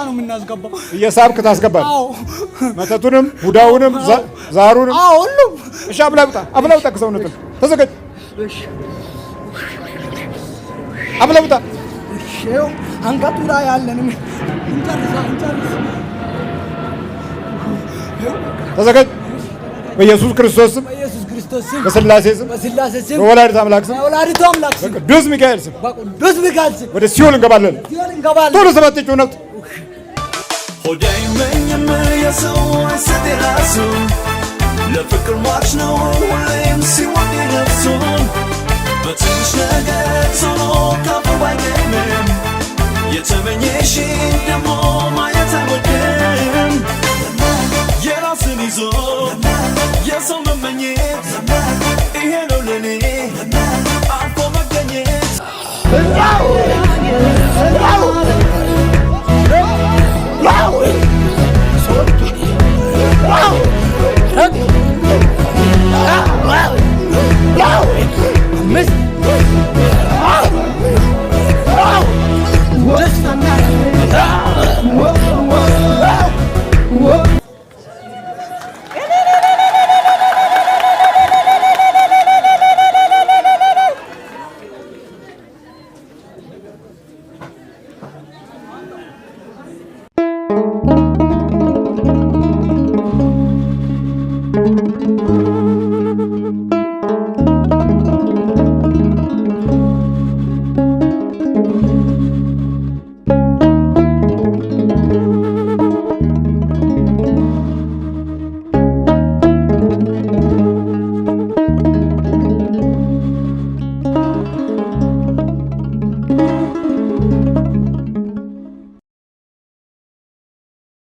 ነው የምናስገባው። እየሳብክ ታስገባል። አዎ መተቱንም ቡዳውንም ዛሩንም ሁሉም። እሺ አብላውጣ ከሰውነትን ተዘጋጅ። አብላውጣ። እሺ አንገቱ ላይ ያለንም እንጨርስ። ተዘጋጅ። በኢየሱስ ክርስቶስ ስም በስላሴ ስም በወላዲተ አምላክ ስም በቅዱስ ሚካኤል ስም ወደ ሲኦል እንገባለን። ቶሎ ሰባት ጩኸት ሆዳይ መኝም የሰው አይሰጥ የራሱን ለፍቅር ሟች ነው ሁሌም ሲወድ ነፍሱን በትንሽ ነገር ቶሎ ካፉ ባይገኝም የተመኘሽን ደግሞ